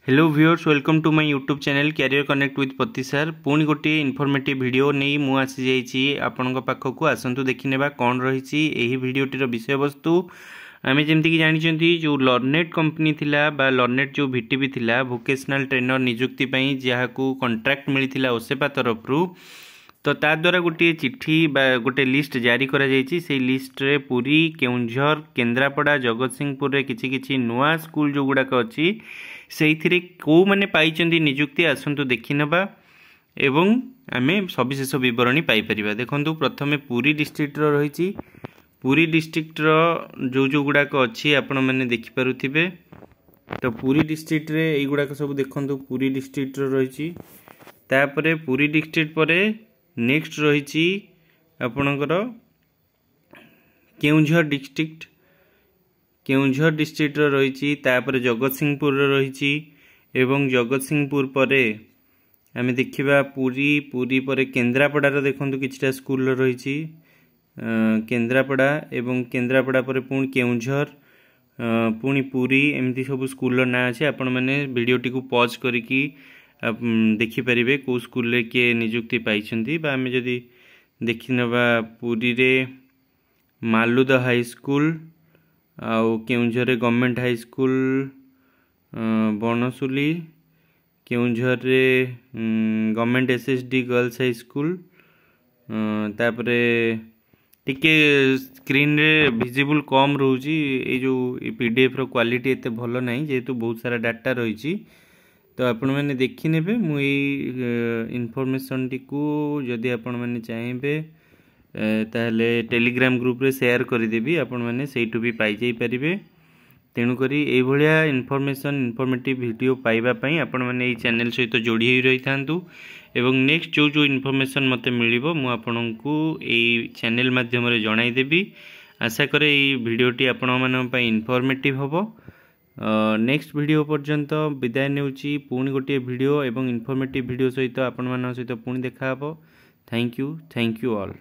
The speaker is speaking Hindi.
Hello viewers, welcome to my YouTube channel career connect with Pati sir. पुणी गोटे इनफॉर्मेटिव वीडियो नहीं मु आसी जाइछि आपनक पाखकु। आसंतु देखिनेबा कौन रही एही वीडियोटीर विषय वस्तु। आमे जेमति कि जानिछंती जो लर्नेट कंपनी थिला बा लर्नेट जो भिटीपी थिला वोकेशनल ट्रेनर नियुक्ति पई जहाकू कॉन्ट्रैक्ट मिलिथिला ओसेपा तरफरु, तो ता द्वारा गोटे चिट्ठी बा गोटे लिस्ट जारी करा जाइछि। से लिस्ट रे पुरी, केउंझर, केन्द्रापड़ा, जगतसिंहपुर रे किछि किछि नुआ स्कूल जो गुडाक अछि से कौ मैंने पाई निजुक्ति आसतु देखी नवा एवं आमे सविशेष बरणी पाइपर। देखो प्रथमे पुरी डिस्ट्रिक्ट रही, पुरी डिस्ट्रिक्ट जो जो गुड़ाक अच्छी आपण मैंने देखिपे। तो पुरी डिस्ट्रिक्ट रे यही गुड़ाक सब देखो पुरी डिस्ट्रिक्ट रही। तापरे पुरी डिस्ट्रिक्ट पर नेक्स्ट रही आपणकर केउंझर डिस्ट्रिक्ट, केउंझर डिस्ट्रिक्ट रही। तापर जगतसिंहपुर रही एवं जगतसिंहपुर पर आमे देखिबा पुरी, पुरी पर केन्द्रापड़ा देखो किछटा स्कूल रही। केन्द्रापड़ा एवं केन्द्रापड़ा पर पुणी केउंझर, पुणी पुरी, एमती सब स्कूल ना अच्छे। आपण मैंने वीडियोटी को पॉज करिकी देखिपारे कौ स्कूल रे किए नियुक्ति पाइछंती। बा आमे जदि देखि नबा पुरी रे मालुद हाई स्कूल आउ केउंझर रे गवर्नमेंट हाई स्कूल बनसुली, केउंझर रे government SSD girls high school. तापरे टिके स्क्रीन रे विजिबल कम रोची, ए जो पीडीएफ रो क्वालिटी एते भलो नहीं जेहेतु बहुत सारा डाटा रही। तो आपण मैंने देखि नेबे मु इनफॉरमेशन टी को जदि आपण मैंने चाहिए ताहले टेलीग्राम ग्रुप रे शेयर करदेवी, आपण मैंने सेठू भी पाई जाई परिबे। तेणुकरी एई भलिया इनफॉरमेशन इनफॉर्मेटिव वीडियो पाइबा पई आपण मैंने एई चैनल सहित जोड़ी होई रही थांतु एवं नेक्स्ट जो जो इनफॉरमेशन मते मिलिबो मु आपनकू एई चैनल माध्यम रे जणाई देबी। आशा करे एई वीडियोटी आपण मानन पई इनफॉर्मेटिव होबो। नेक्स्ट वीडियो पर्यंत विदाय नेउची। पुणी गोटे वीडियो एवं इनफॉर्मेटिव वीडियो सहित आपण मान सहित पुणी देखा हबो। Thank you all.